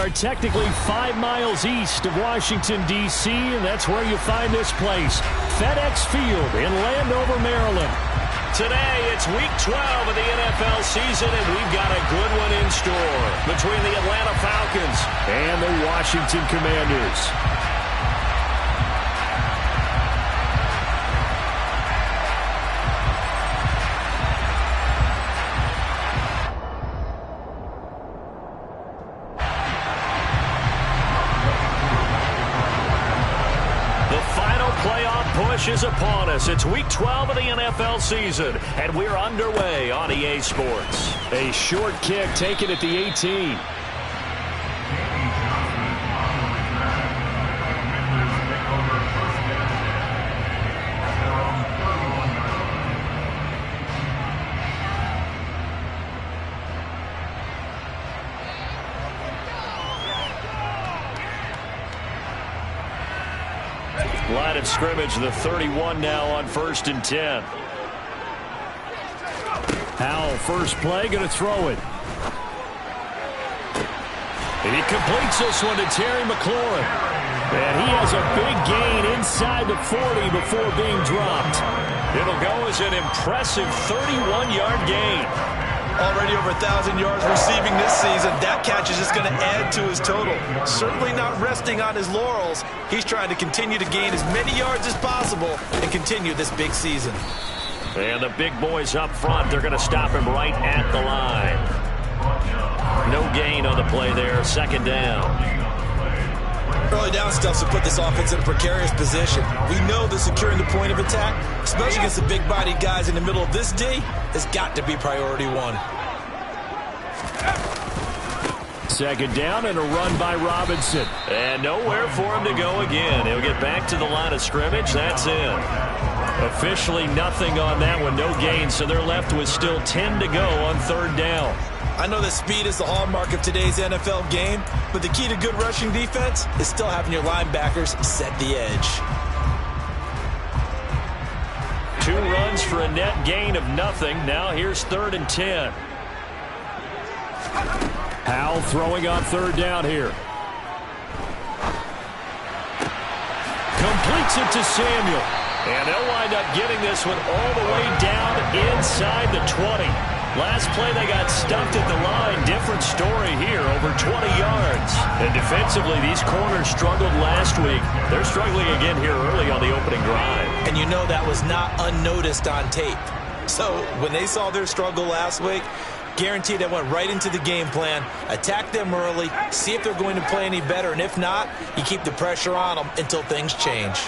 are technically 5 miles east of Washington, D.C., and that's where you find this place, FedEx Field in Landover, Maryland. Today, it's Week 12 of the NFL season, and we've got a good one in store between the Atlanta Falcons and the Washington Commanders. Is upon us. It's Week 12 of the NFL season, and we're underway on EA Sports. A short kick taken at the 18. Line of scrimmage, the 31 now on 1st and 10. Howell, first play, going to throw it. And he completes this one to Terry McLaurin. And he has a big gain inside the 40 before being dropped. It'll go as an impressive 31-yard gain. Already over 1,000 yards receiving this season. That catch is just going to add to his total. Certainly not resting on his laurels. He's trying to continue to gain as many yards as possible and continue this big season. And the big boys up front, they're going to stop him right at the line. No gain on the play there, 2nd down. Early down stuff to put this offense in a precarious position. We know that securing the point of attack, especially against the big-bodied guys in the middle of this D, has got to be priority one. 2nd down and a run by Robinson. And nowhere for him to go again. He'll get back to the line of scrimmage. That's it. Officially nothing on that one. No gain, so they're left with still 10 to go on 3rd down. I know that speed is the hallmark of today's NFL game, but the key to good rushing defense is still having your linebackers set the edge. 2 runs for a net gain of nothing. Now here's 3rd and 10. Howell throwing on 3rd down here. Completes it to Samuel. And they'll wind up getting this one all the way down inside the 20. Last play, they got stuffed at the line. Different story here, over 20 yards. And defensively, these corners struggled last week. They're struggling again here early on the opening drive. And you know that was not unnoticed on tape. So when they saw their struggle last week, guaranteed they went right into the game plan, attack them early, see if they're going to play any better. And if not, you keep the pressure on them until things change.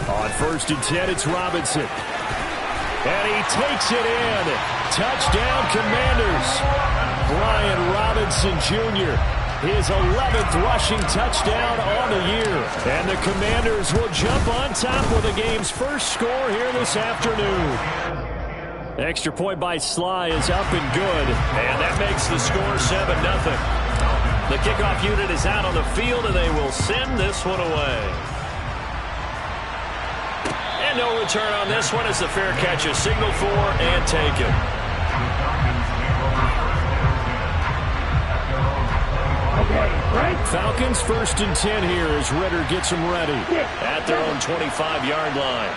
On 1st and 10, it's Robinson. And he takes it in. Touchdown, Commanders. Brian Robinson Jr., his 11th rushing touchdown on the year. And the Commanders will jump on top with the game's first score here this afternoon. Extra point by Sly is up and good. And that makes the score 7-0. The kickoff unit is out on the field, and they will send this one away. And no return on this one as the fair catch is signaled for and taken. Falcons 1st and 10 here as Ritter gets them ready. At their own 25-yard line.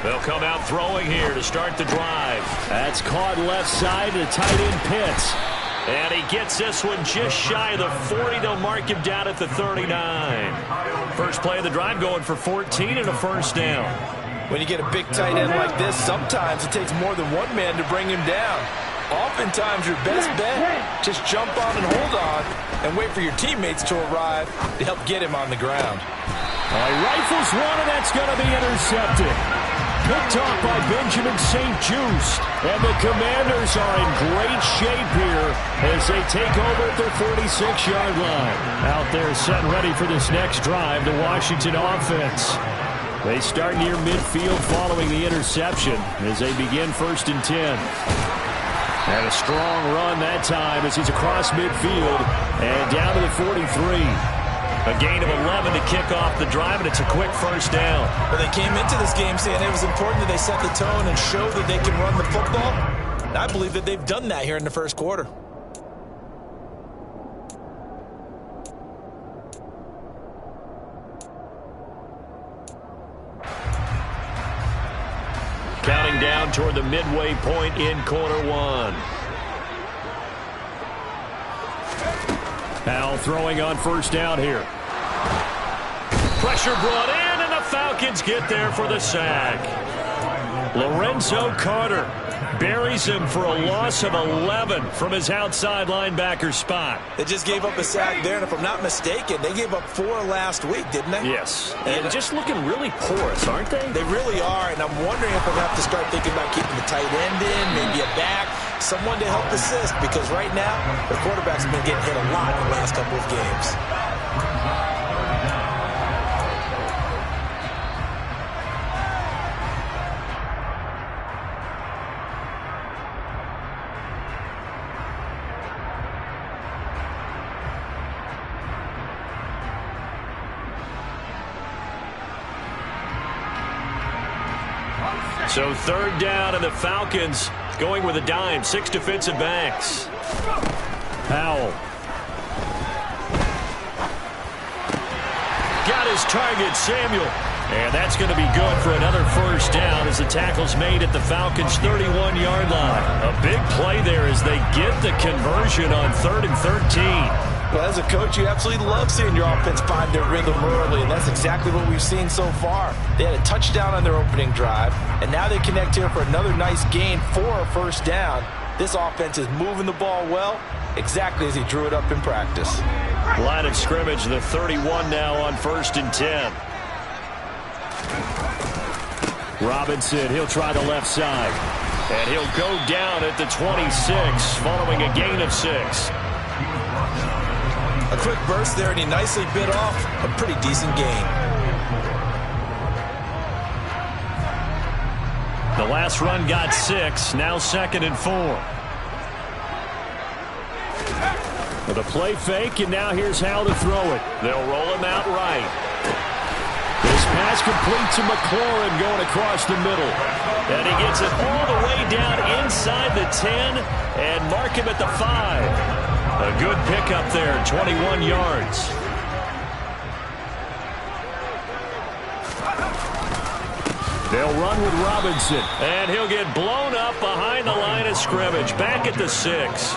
They'll come out throwing here to start the drive. That's caught left side to tight end Pitts. And he gets this one just shy of the 40. They'll mark him down at the 39. First play of the drive going for 14 and a 1st down. When you get a big tight end like this, sometimes it takes more than one man to bring him down. Oftentimes your best bet, just jump on and hold on and wait for your teammates to arrive to help get him on the ground. He rifles one, and that's going to be intercepted. Picked off by Benjamin St-Juste. And the Commanders are in great shape here as they take over at their 46-yard line. Out there set ready for this next drive, the Washington offense. They start near midfield following the interception as they begin 1st and 10. And a strong run that time as he's across midfield and down to the 43. A gain of 11 to kick off the drive, and it's a quick first down. Well, they came into this game saying it was important that they set the tone and show that they can run the football. And I believe that they've done that here in the first quarter. Counting down toward the midway point in quarter one. Powell throwing on first down here. Pressure brought in, and the Falcons get there for the sack. Lorenzo Carter buries him for a loss of 11 from his outside linebacker spot. They just gave up a sack there, and if I'm not mistaken, they gave up 4 last week, didn't they? Yes, and just looking really porous, aren't they? They really are, and I'm wondering if they'll have to start thinking about keeping the tight end in, maybe a back, someone to help assist, because right now, the quarterback's been getting hit a lot in the last couple of games. So third down, and the Falcons going with a dime. 6 defensive backs. Powell. Got his target, Samuel. And that's going to be good for another first down as the tackle's made at the Falcons' 31-yard line. A big play there as they get the conversion on 3rd and 13. Well, as a coach, you absolutely love seeing your offense find their rhythm early, and that's exactly what we've seen so far. They had a touchdown on their opening drive, and now they connect here for another nice gain for a first down. This offense is moving the ball well, exactly as he drew it up in practice. Line of scrimmage, the 31 now on 1st and 10. Robinson, he'll try the left side. And he'll go down at the 26 following a gain of 6. A quick burst there, and he nicely bit off a pretty decent gain. The last run got 6, now 2nd and 4. With a play fake, and now here's how to throw it. They'll roll him out right. This pass complete to McLaurin going across the middle. And he gets it all the way down inside the 10 and mark him at the 5. A good pickup there, 21 yards. They'll run with Robinson. And he'll get blown up behind the line of scrimmage. Back at the 6.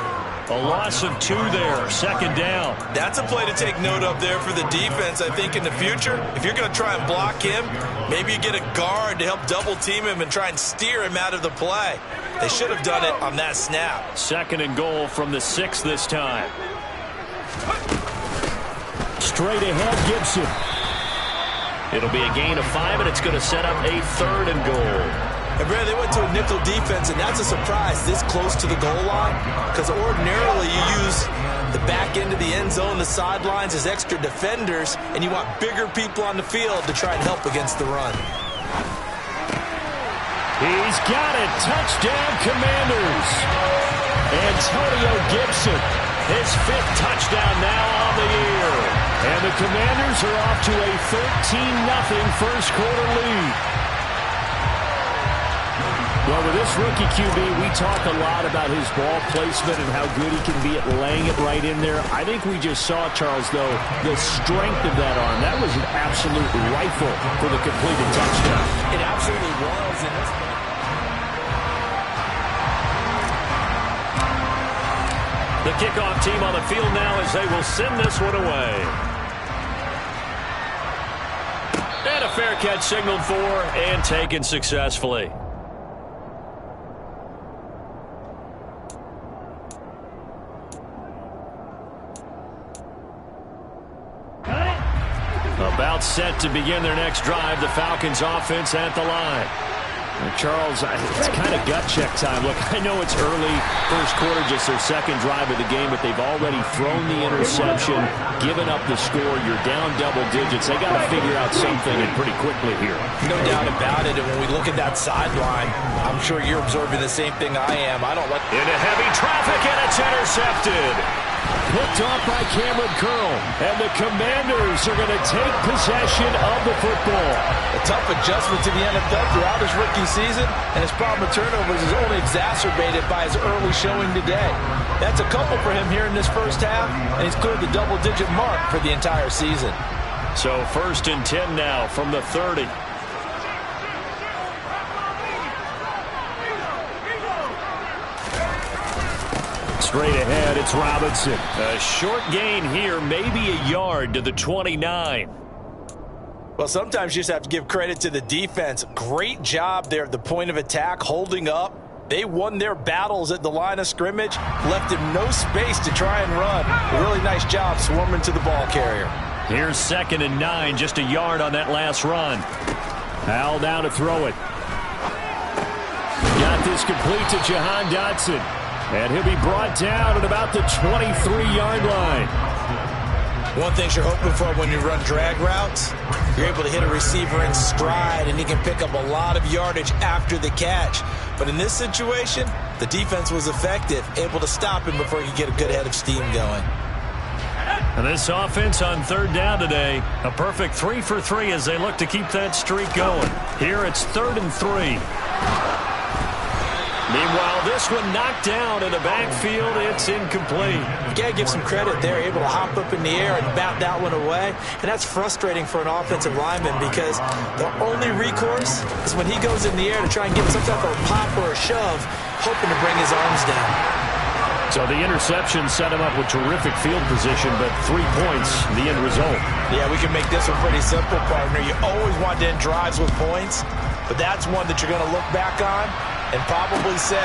A loss of 2 there, 2nd down. That's a play to take note of there for the defense, I think, in the future. If you're going to try and block him, maybe you get a guard to help double-team him and try and steer him out of the play. They should have done it on that snap. 2nd and goal from the 6 this time. Straight ahead, Gibson. It'll be a gain of 5, and it's going to set up a 3rd and goal. And Brad, they went to a nickel defense, and that's a surprise this close to the goal line, because ordinarily you use the back end of the end zone, the sidelines as extra defenders, and you want bigger people on the field to try and help against the run. He's got it. Touchdown, Commanders. Antonio Gibson, his 5th touchdown now on the year. And the Commanders are off to a 13-0 first quarter lead. Well, with this rookie QB, we talk a lot about his ball placement and how good he can be at laying it right in there. I think we just saw, Charles, though, the strength of that arm. That was an absolute rifle for the completed touchdown. It absolutely was. The kickoff team on the field now as they will send this one away. And a fair catch signaled for and taken successfully. About set to begin their next drive, the Falcons offense at the line. Charles, it's kind of gut check time. Look, I know it's early, first quarter, just their 2nd drive of the game, but they've already thrown the interception, given up the score. You're down double digits. They got to figure out something, and pretty quickly here. No doubt about it, and when we look at that sideline, I'm sure you're observing the same thing I am. I don't like... Into heavy traffic, and it's intercepted. picked off by Cameron Curl. And the Commanders are going to take possession of the football. A tough adjustment to the NFL throughout his rookie season, and his problem with turnovers is only exacerbated by his early showing today. That's a couple for him here in this first half, and he's cleared the double-digit mark for the entire season. So 1st and 10 now from the 30. Straight ahead, it's Robinson. A short gain here, maybe a yard to the 29. Well, sometimes you just have to give credit to the defense. Great job there at the point of attack, holding up. They won their battles at the line of scrimmage, left him no space to try and run. A really nice job swarming to the ball carrier. Here's 2nd and 9, just a yard on that last run. Hal down to throw it. Got this complete to Jahan Dotson. And he'll be brought down at about the 23-yard line. One thing you're hoping for when you run drag routes, you're able to hit a receiver in stride, and he can pick up a lot of yardage after the catch. But in this situation, the defense was effective, able to stop him before he could get a good head of steam going. And this offense on 3rd down today, a perfect 3 for 3 as they look to keep that streak going. Here it's 3rd and 3. Meanwhile, this one knocked down in the backfield. It's incomplete. You got to give some credit there, able to hop up in the air and bat that one away. And that's frustrating for an offensive lineman because the only recourse is when he goes in the air to try and get some type of a pop or a shove, hoping to bring his arms down. So the interception set him up with terrific field position, but 3 points, the end result. Yeah, we can make this one pretty simple, partner. You always want to end drives with points, but that's one that you're going to look back on and probably say,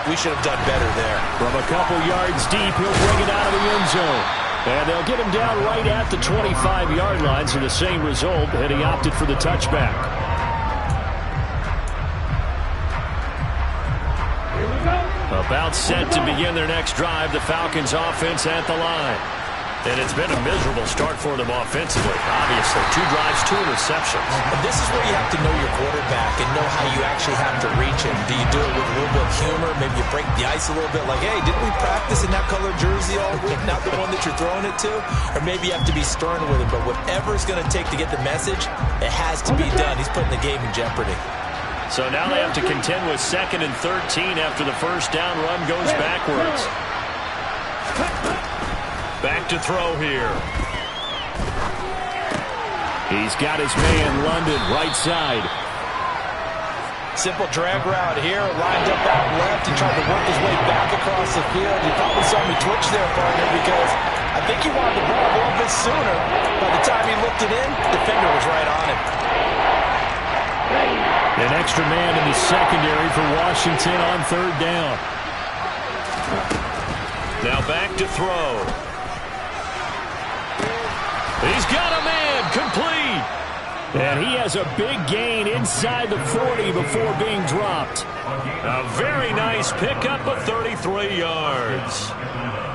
we should have done better there. From a couple yards deep, he'll bring it out of the end zone. And they'll get him down right at the 25-yard line, so the same result, and he opted for the touchback. About set to begin their next drive, the Falcons offense at the line. And it's been a miserable start for them offensively. Obviously, 2 drives, 2 interceptions. And this is where you have to know your quarterback and know how you actually have to reach him. Do you do it with a little bit of humor? Maybe you break the ice a little bit like, hey, didn't we practice in that color jersey all week, not the one that you're throwing it to? Or maybe you have to be stern with him. But whatever it's going to take to get the message, it has to be done. He's putting the game in jeopardy. So now they have to contend with 2nd and 13 after the first down run goes backwards. Back to throw here. He's got his man, London, right side. Simple drag route here, lined up out left. He tried to work his way back across the field. You probably saw me twitch there, partner, because I think he wanted the ball a little bit sooner. By the time he looked it in, the defender was right on him. An extra man in the secondary for Washington on 3rd down. Now back to throw. He's got a man, complete. And he has a big gain inside the 40 before being dropped. A very nice pickup of 33 yards.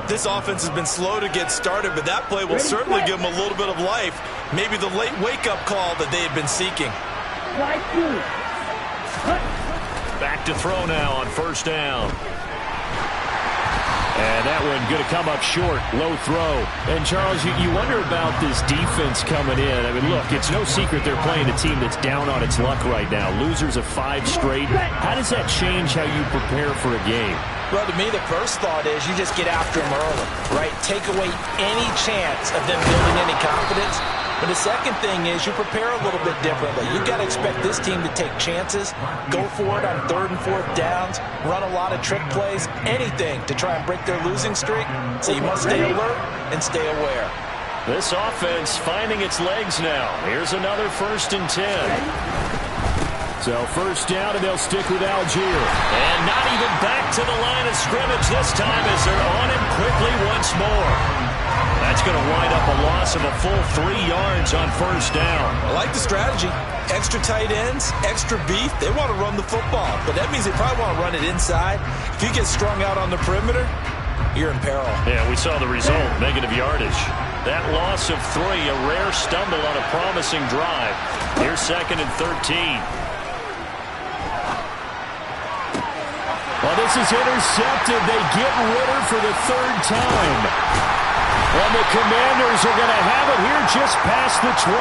This offense has been slow to get started, but that play will certainly give them a little bit of life. Maybe the late wake-up call that they had been seeking. Back to throw now on 1st down. And that one going to come up short, low throw. And, Charles, you wonder about this defense coming in. I mean, look, it's no secret they're playing a team that's down on its luck right now. Losers of 5 straight. How does that change how you prepare for a game? Well, to me, the first thought is you just get after them early, right? Take away any chance of them building any confidence. But the second thing is you prepare a little bit differently. You've got to expect this team to take chances, go for it on 3rd and 4th downs, run a lot of trick plays, anything to try and break their losing streak. So you must stay alert and stay aware. This offense finding its legs now. Here's another 1st and 10. So 1st down, and they'll stick with Algier. And not even back to the line of scrimmage this time as they're on him quickly once more. That's going to wind up a loss of a full 3 yards on 1st down. I like the strategy. Extra tight ends, extra beef. They want to run the football, but that means they probably want to run it inside. If you get strung out on the perimeter, you're in peril. Yeah, we saw the result, negative yardage. That loss of 3, a rare stumble on a promising drive. Here's 2nd and 13. Well, this is intercepted. They get Ritter for the 3rd time. And the Commanders are going to have it here just past the 25.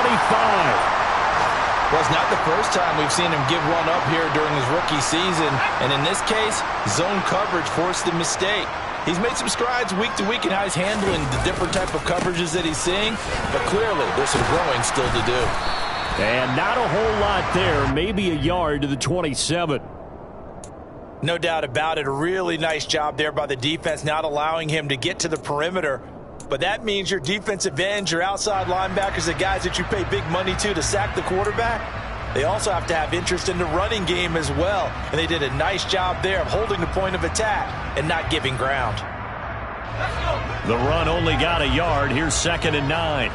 Well, it's not the first time we've seen him give one up here during his rookie season. And in this case, zone coverage forced the mistake. He's made some strides week to week in how he's handling the different type of coverages that he's seeing. But clearly, there's some growing still to do. And not a whole lot there. Maybe a yard to the 27. No doubt about it. A really nice job there by the defense, not allowing him to get to the perimeter. But that means your defensive ends, your outside linebackers, the guys that you pay big money to sack the quarterback, they also have to have interest in the running game as well. And they did a nice job there of holding the point of attack and not giving ground. The run only got a yard. Here's 2nd and 9.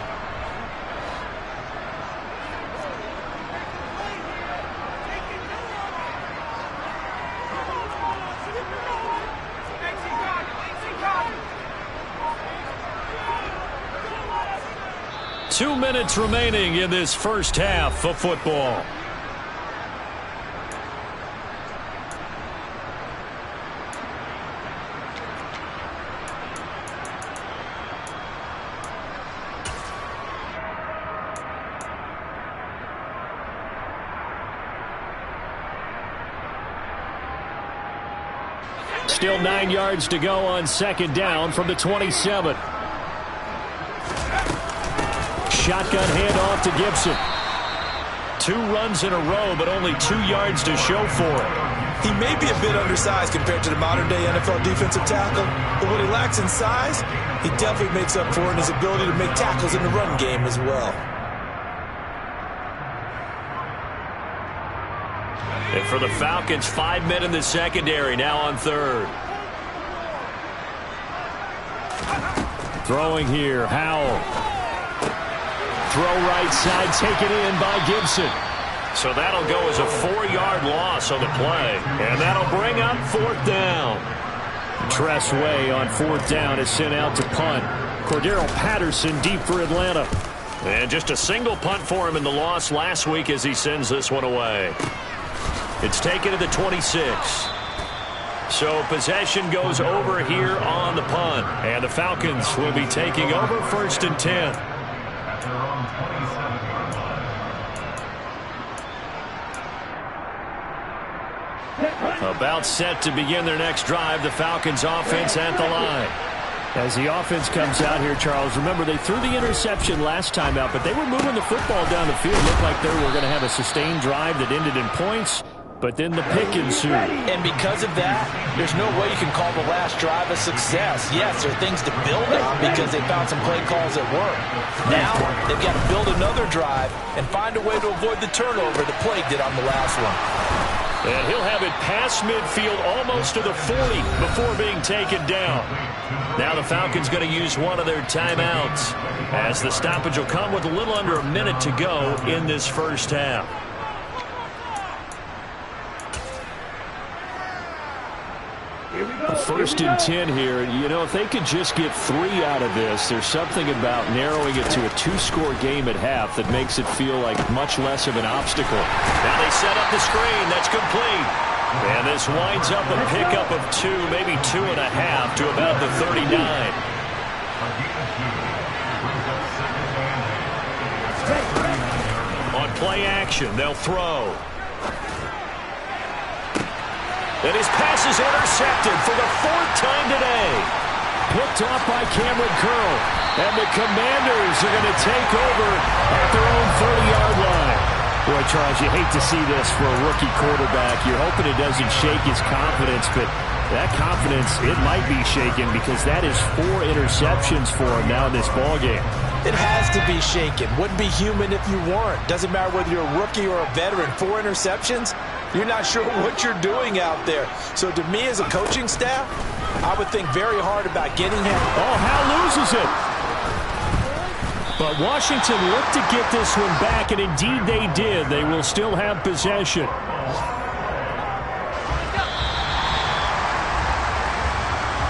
Two minutes remaining in this first half of football. Still 9 yards to go on 2nd down from the 27. Shotgun handoff to Gibson. 2 runs in a row, but only 2 yards to show for it. He may be a bit undersized compared to the modern-day NFL defensive tackle, but what he lacks in size, he definitely makes up for it in his ability to make tackles in the run game as well. And for the Falcons, 5 men in the secondary, now on 3rd. Throwing here, Howell. Throw right side, taken in by Gibson. So that'll go as a 4-yard loss on the play. And that'll bring up 4th down. Tress Way on 4th down is sent out to punt. Cordero Patterson deep for Atlanta. And just a single punt for him in the loss last week as he sends this one away. It's taken to the 26. So possession goes over here on the punt. And the Falcons will be taking over 1st and 10. About set to begin their next drive, the Falcons offense at the line. As the offense comes out here, Charles, remember they threw the interception last time out, but they were moving the football down the field. Looked like they were going to have a sustained drive that ended in points, but then the pick ensued. And because of that, there's no way you can call the last drive a success. Yes, there are things to build on because they found some play calls that work. Now, they've got to build another drive and find a way to avoid the turnover the plague did on the last one. And he'll have it past midfield almost to the 40 before being taken down. Now the Falcons going to use one of their timeouts as the stoppage will come with a little under a minute to go in this first half. First and 10 here. You know, if they could just get 3 out of this, there's something about narrowing it to a 2-score game at half that makes it feel like much less of an obstacle. Now they set up the screen. That's complete. And this winds up a pickup of 2, maybe 2.5 to about the 39. On play action, they'll throw. And his pass is intercepted for the 4th time today. Picked off by Cameron Curl. And the Commanders are going to take over at their own 30-yard line. Boy, Charles, you hate to see this for a rookie quarterback. You're hoping it doesn't shake his confidence, but that confidence, it might be shaken because that is 4 interceptions for him now in this ballgame. It has to be shaken. Wouldn't be human if you weren't. Doesn't matter whether you're a rookie or a veteran. 4 interceptions, you're not sure what you're doing out there. So to me as a coaching staff, I would think very hard about getting him. Oh, Hal loses it. But Washington looked to get this one back, and indeed they did. They will still have possession.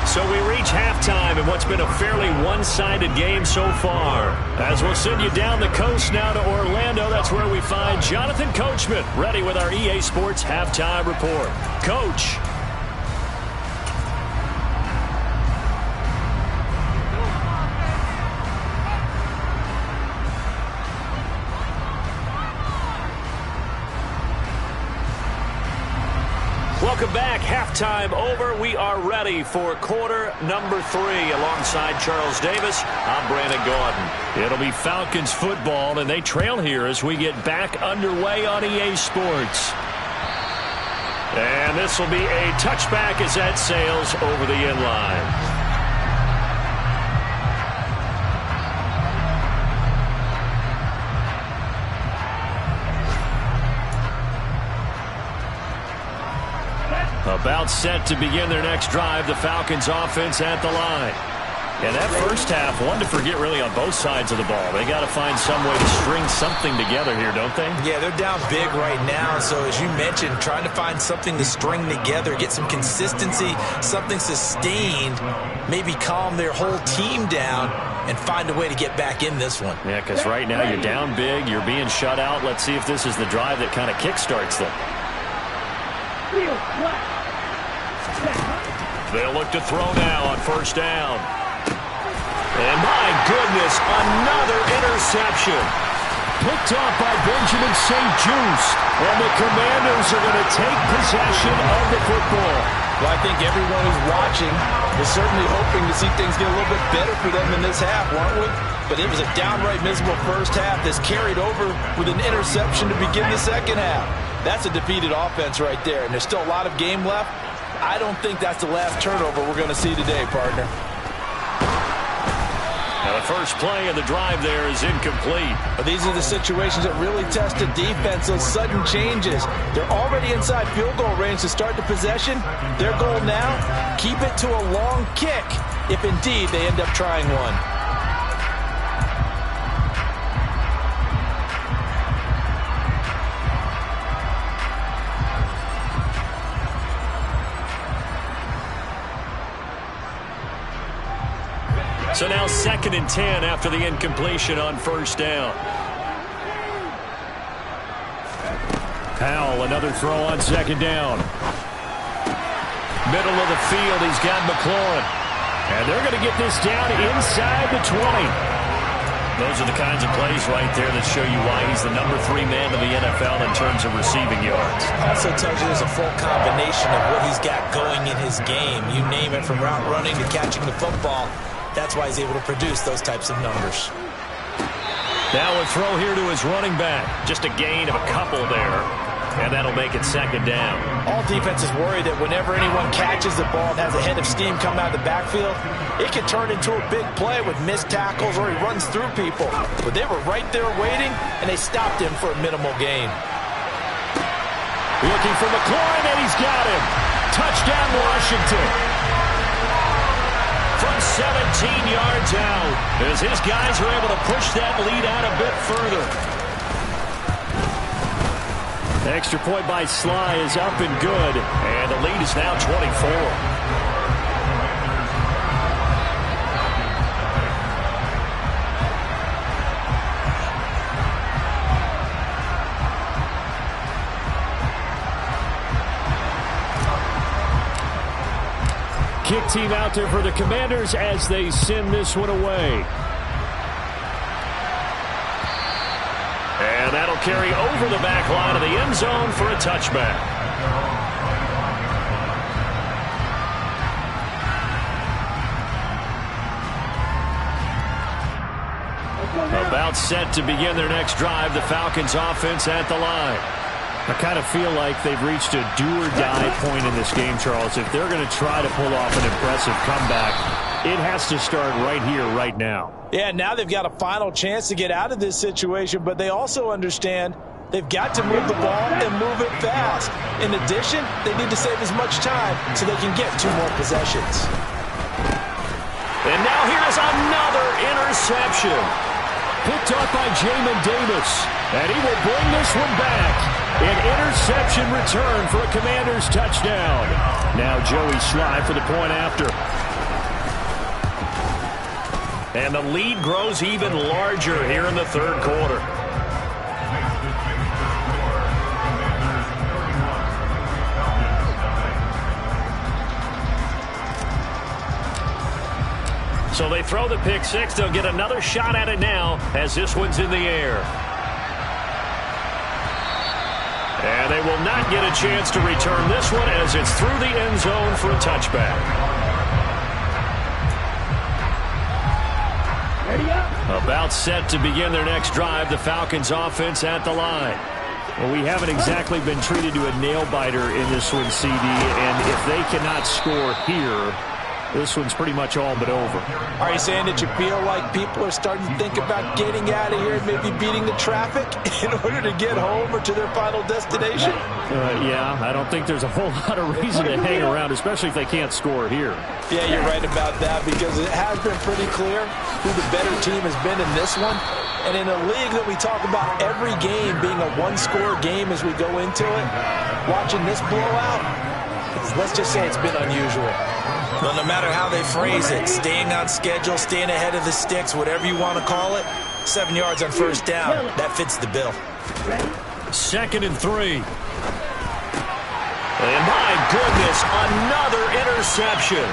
So we reach halftime in what's been a fairly one-sided game so far. As we'll send you down the coast now to Orlando, that's where we find Jonathan Coachman ready with our EA Sports Halftime Report. Coach. Welcome back. Halftime over. We are ready for quarter number 3. Alongside Charles Davis, I'm Brandon Gaudin. It'll be Falcons football, and they trail here as we get back underway on EA Sports. And this will be a touchback as that sails over the end line. About set to begin their next drive, the Falcons offense at the line. And that first half, one to forget really on both sides of the ball. They got to find some way to string something together here, don't they? Yeah, they're down big right now. So as you mentioned, trying to find something to string together, get some consistency, something sustained, maybe calm their whole team down and find a way to get back in this one. Yeah, because right now you're down big, you're being shut out. Let's see if this is the drive that kind of kickstarts them. They'll look to throw now on first down. And my goodness, another interception. Picked off by Benjamin St-Juste. And the Commanders are going to take possession of the football. Well, I think everyone who's watching is certainly hoping to see things get a little bit better for them in this half, weren't we? But it was a downright miserable first half that's carried over with an interception to begin the second half. That's a defeated offense right there, and there's still a lot of game left. I don't think that's the last turnover we're going to see today, partner. Now the first play of the drive there is incomplete. But these are the situations that really test the defense, those sudden changes. They're already inside field goal range to start the possession. Their goal now, keep it to a long kick, if indeed they end up trying one. So now 2nd and 10 after the incompletion on first down. Powell, another throw on 2nd down. Middle of the field, he's got McLaurin. And they're going to get this down inside the 20. Those are the kinds of plays right there that show you why he's the number 3 man in the NFL in terms of receiving yards. Also tells you there's a full combination of what he's got going in his game. You name it, from route running to catching the football. That's why he's able to produce those types of numbers. Now a throw here to his running back. Just a gain of a couple there. And that'll make it 2nd down. All defenses worry that whenever anyone catches the ball and has a head of steam come out of the backfield, it can turn into a big play with missed tackles or he runs through people. But they were right there waiting, and they stopped him for a minimal gain. Looking for McLaurin, and he's got him. Touchdown, Washington. From 17 yards out, as his guys are able to push that lead out a bit further. Extra point by Sly is up and good, and the lead is now 24. Kick team out there for the Commanders as they send this one away. And that'll carry over the back line of the end zone for a touchback. About set to begin their next drive, the Falcons offense at the line. I kind of feel like they've reached a do-or-die point in this game, Charles. If they're going to try to pull off an impressive comeback, it has to start right here, right now. Yeah, now they've got a final chance to get out of this situation, but they also understand they've got to move the ball and move it fast. In addition, they need to save as much time so they can get 2 more possessions. And now here's another interception. Picked off by Jamin Davis, and he will bring this one back. An interception return for a Commanders touchdown. Now Joey Sly for the point after. And the lead grows even larger here in the 3rd quarter. So they throw the pick 6. They'll get another shot at it now as this one's in the air. And they will not get a chance to return this one as it's through the end zone for a touchback. About set to begin their next drive, the Falcons offense at the line. Well, we haven't exactly been treated to a nail-biter in this one, CD, and if they cannot score here, this one's pretty much all but over. Are you saying that you feel like people are starting to think about getting out of here and maybe beating the traffic in order to get home or to their final destination? Yeah, I don't think there's a whole lot of reason to hang around, especially if they can't score here. Yeah, you're right about that because it has been pretty clear who the better team has been in this one. And in a league that we talk about every game being a one-score game as we go into it, watching this blowout, let's just say it's been unusual. Well, no matter how they phrase it, staying on schedule, staying ahead of the sticks, whatever you want to call it, 7 yards on first down, that fits the bill. 2nd and 3. And my goodness, another interception.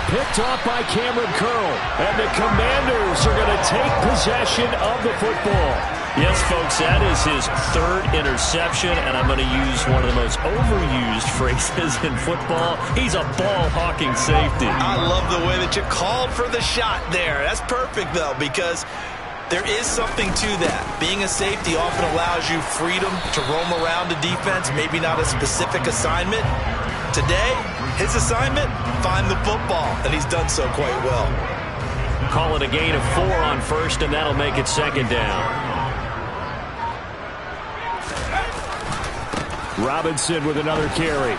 Picked off by Cameron Curl. And the Commanders are going to take possession of the football. Yes, folks, that is his 3rd interception, and I'm going to use one of the most overused phrases in football. He's a ball-hawking safety. I love the way that you called for the shot there. That's perfect, though, because there is something to that. Being a safety often allows you freedom to roam around the defense, maybe not a specific assignment. Today, his assignment, find the football, and he's done so quite well. Call it a gain of 4 on first, and that'll make it 2nd down. Robinson with another carry.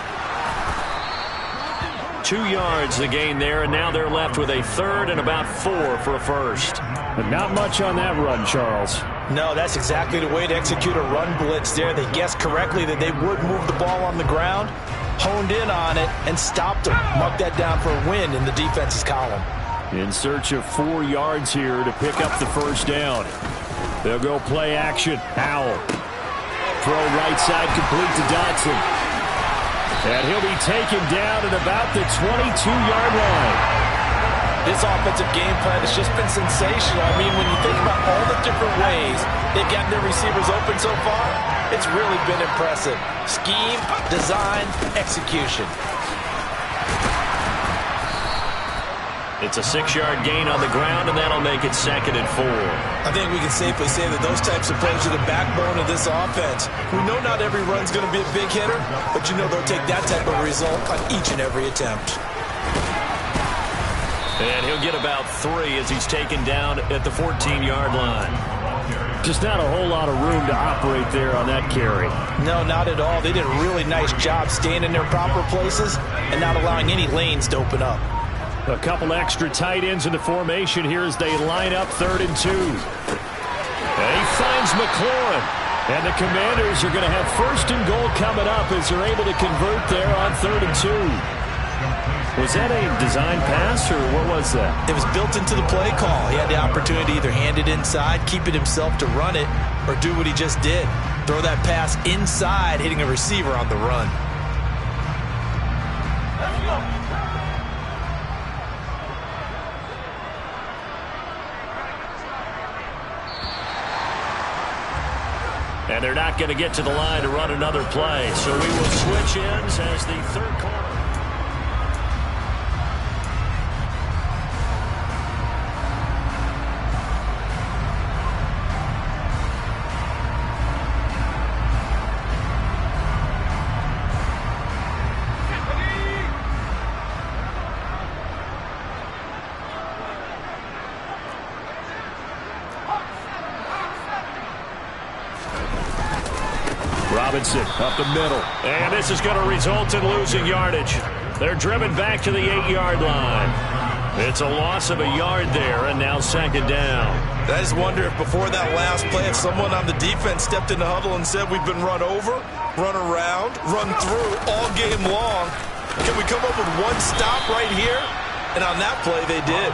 2 yards the gain there, and now they're left with a 3rd and about 4 for a first. But not much on that run, Charles. No, that's exactly the way to execute a run blitz there. They guessed correctly that they would move the ball on the ground, honed in on it, and stopped them. Marked that down for a win in the defense's column. In search of 4 yards here to pick up the first down. They'll go play action. Howell. Throw right side complete to Dotson. And he'll be taken down at about the 22-yard line. This offensive game plan has just been sensational. I mean, when you think about all the different ways they've gotten their receivers open so far, it's really been impressive. Scheme, design, execution. It's a 6-yard gain on the ground, and that'll make it 2nd and 4. I think we can safely say that those types of plays are the backbone of this offense. We know not every run's going to be a big hitter, but you know they'll take that type of result on each and every attempt. And he'll get about 3 as he's taken down at the 14-yard line. Just not a whole lot of room to operate there on that carry. No, not at all. They did a really nice job staying in their proper places and not allowing any lanes to open up. A couple extra tight ends in the formation here as they line up 3rd and 2. And he finds McLaurin. And the Commanders are going to have 1st and goal coming up as they're able to convert there on 3rd and 2. Was that a design pass, or what was that? It was built into the play call. He had the opportunity to either hand it inside, keep it himself to run it, or do what he just did. Throw that pass inside, hitting a receiver on the run. And they're not going to get to the line to run another play. So we will switch ends as the 3rd quarter. Robinson up the middle. And this is going to result in losing yardage. They're driven back to the 8-yard line. It's a loss of a yard there, and now 2nd down. I just wonder if before that last play, if someone on the defense stepped in the huddle and said, we've been run over, run around, run through all game long. Can we come up with one stop right here? And on that play, they did.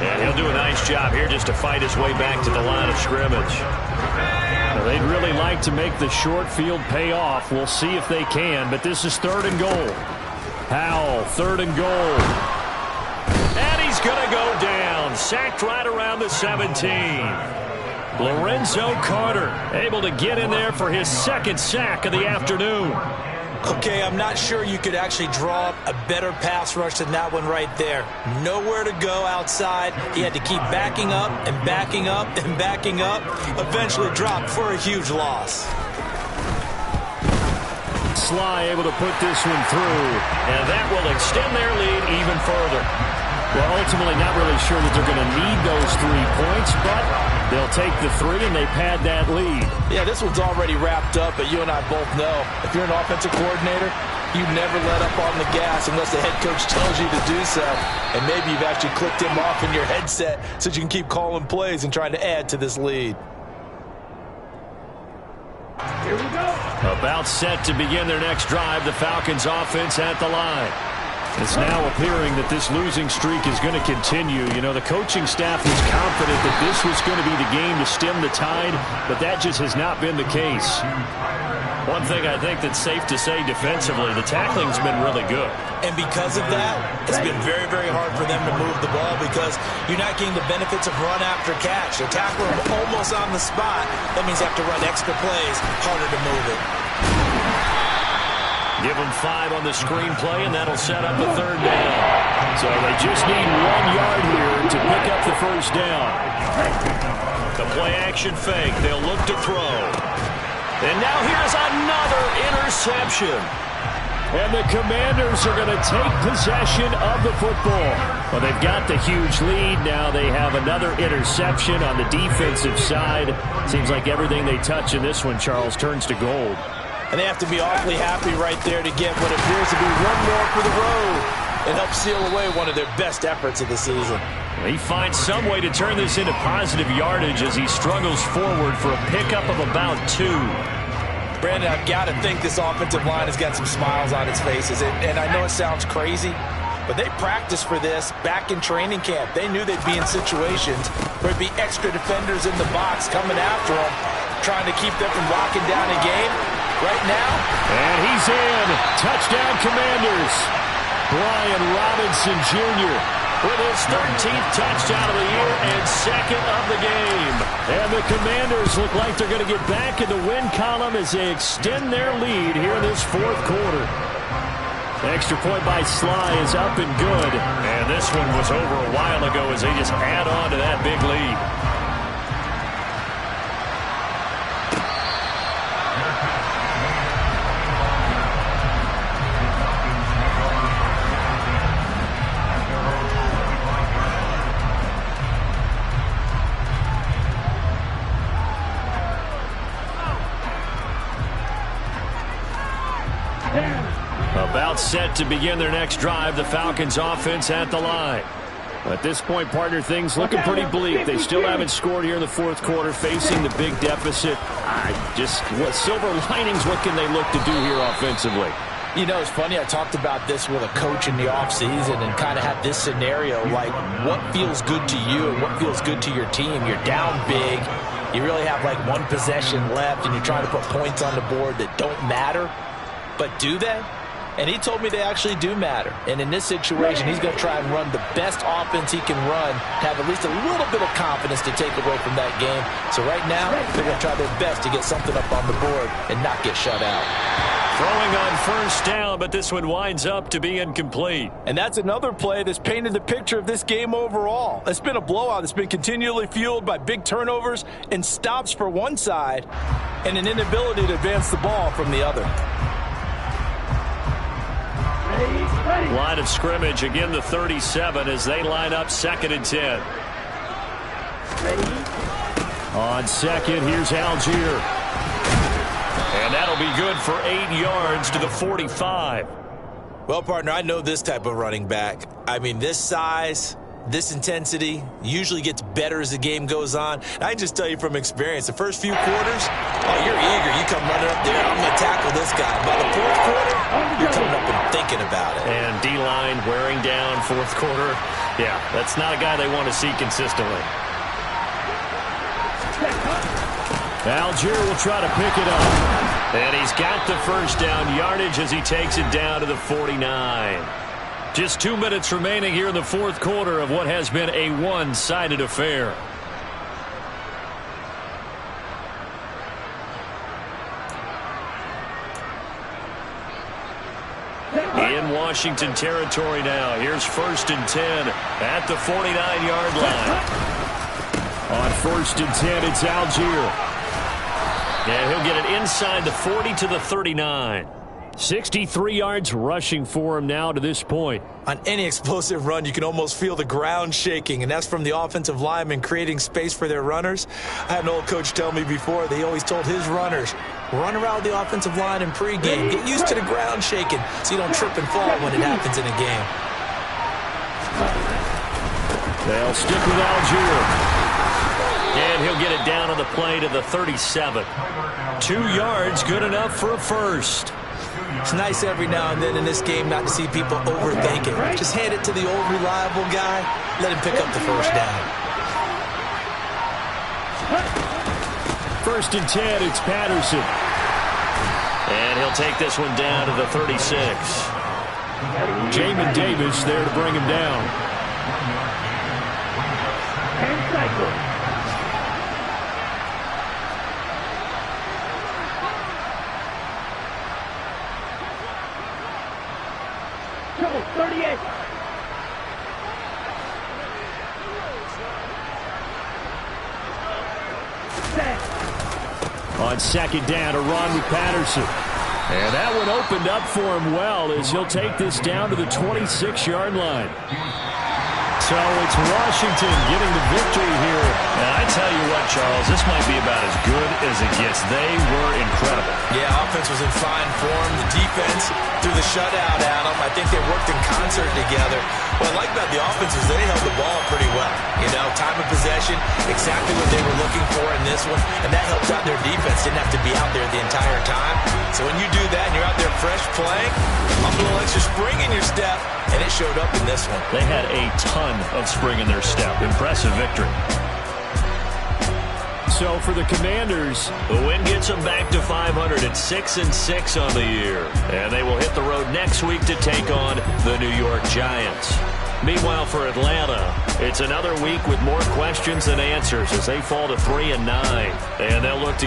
And he'll do a nice job here just to fight his way back to the line of scrimmage. Well, they'd really like to make the short field pay off. We'll see if they can, but this is 3rd and goal. Howell, 3rd and goal. And he's going to go down. Sacked right around the 17. Lorenzo Carter able to get in there for his second sack of the afternoon. Okay, I'm not sure you could actually draw up a better pass rush than that one right there. Nowhere to go outside. He had to keep backing up and backing up and backing up. Eventually dropped for a huge loss. Sly able to put this one through, and that will extend their lead even further. Well, ultimately not really sure that they're going to need those 3 points, but they'll take the 3 and they pad that lead. Yeah, this one's already wrapped up, but you and I both know if you're an offensive coordinator, you never let up on the gas unless the head coach tells you to do so. And maybe you've actually clicked him off in your headset so you can keep calling plays and trying to add to this lead. Here we go. About set to begin their next drive, the Falcons offense at the line. It's now appearing that this losing streak is going to continue. You know, the coaching staff was confident that this was going to be the game to stem the tide, but that just has not been the case. One thing I think that's safe to say defensively, the tackling's been really good. And because of that, it's been very, very hard for them to move the ball because you're not getting the benefits of run after catch. They're tackling almost on the spot. That means they have to run extra plays, harder to move it. Give them 5 on the screenplay, and that'll set up a 3rd down. So they just need 1 yard here to pick up the 1st down. The play-action fake. They'll look to throw. And now here's another interception. And the Commanders are going to take possession of the football. Well, they've got the huge lead. Now they have another interception on the defensive side. Seems like everything they touch in this one, Charles, turns to gold. And they have to be awfully happy right there to get what appears to be one more for the road and help seal away one of their best efforts of the season. He finds some way to turn this into positive yardage as he struggles forward for a pickup of about 2. Brandon, I've got to think this offensive line has got some smiles on its faces. And I know it sounds crazy, but they practiced for this back in training camp. They knew they'd be in situations where there'd be extra defenders in the box coming after them, trying to keep them from locking down a game. Right now. And he's in. Touchdown, Commanders. Brian Robinson Jr. with his 13th touchdown of the year and 2nd of the game. And the Commanders look like they're going to get back in the win column as they extend their lead here in this 4th quarter. Extra point by Sly is up and good. And this one was over a while ago as they just add on to that big lead. About set to begin their next drive, the Falcons offense at the line. At this point, partner, things looking pretty bleak. They still haven't scored here in the 4th quarter, facing the big deficit. What silver linings, what can they look to do here offensively? You know, it's funny, I talked about this with a coach in the offseason and kind of had this scenario, like what feels good to you and what feels good to your team. You're down big. You really have like 1 possession left, and you're trying to put points on the board that don't matter. But do they? And he told me they actually do matter. And in this situation, he's going to try and run the best offense he can run, have at least a little bit of confidence to take away from that game. So right now, they're going to try their best to get something up on the board and not get shut out. Throwing on 1st down, but this one winds up to be incomplete. And that's another play that's painted the picture of this game overall. It's been a blowout. It's been continually fueled by big turnovers and stops for one side and an inability to advance the ball from the other. Line of scrimmage, again the 37 as they line up 2nd and 10. On 2nd, here's Algier. And that'll be good for 8 yards to the 45. Well, partner, I know this type of running back. I mean, this size, this intensity usually gets better as the game goes on. I just tell you from experience, the first few quarters, oh, you're eager. You come running up there, I'm going to tackle this guy. By the 4th quarter, you're coming up and thinking about it. And D-line wearing down 4th quarter. Yeah, that's not a guy they want to see consistently. Algier will try to pick it up. And he's got the 1st down yardage as he takes it down to the 49. Just 2 minutes remaining here in the 4th quarter of what has been a one-sided affair. in Washington territory now. Here's 1st and 10 at the 49-yard line. On 1st and 10, it's Algier. And he'll get it inside the 40 to the 39. 63 yards rushing for him now to this point. On any explosive run, you can almost feel the ground shaking, and that's from the offensive linemen creating space for their runners. I had an old coach tell me before, they always told his runners, run around the offensive line in pregame. Get used to the ground shaking so you don't trip and fall when it happens in a game. They'll stick with Algier. And he'll get it down on the play to the 37. 2 yards, good enough for a first. It's nice every now and then in this game not to see people overthink it. Just hand it to the old reliable guy. Let him pick up the first down. 1st and 10, it's Patterson. And he'll take this one down to the 36. Jamin Davis there to bring him down. And cycle. Trouble, 38. On 2nd down, a run with Patterson. And that one opened up for him well as he'll take this down to the 26-yard line. So it's Washington getting the victory here. And I tell you what, Charles, this might be about as good as it gets. They were incredible. Yeah, offense was in fine form. The defense through the shutout, Adam. I think they worked in concert together. What I like about the offense is they held the ball pretty well. You know, time of possession, exactly what they were looking for in this one. And that helped out their defense. Didn't have to be out there the entire time. So when you do that and you're out there fresh playing, a little extra spring in your step, and it showed up in this one. They had a ton of spring in their step. Impressive victory. So for the Commanders, the win gets them back to 500 at 6-6 on the year. And they will hit the road next week to take on the New York Giants. Meanwhile, for Atlanta, it's another week with more questions than answers as they fall to 3-9. And they'll look to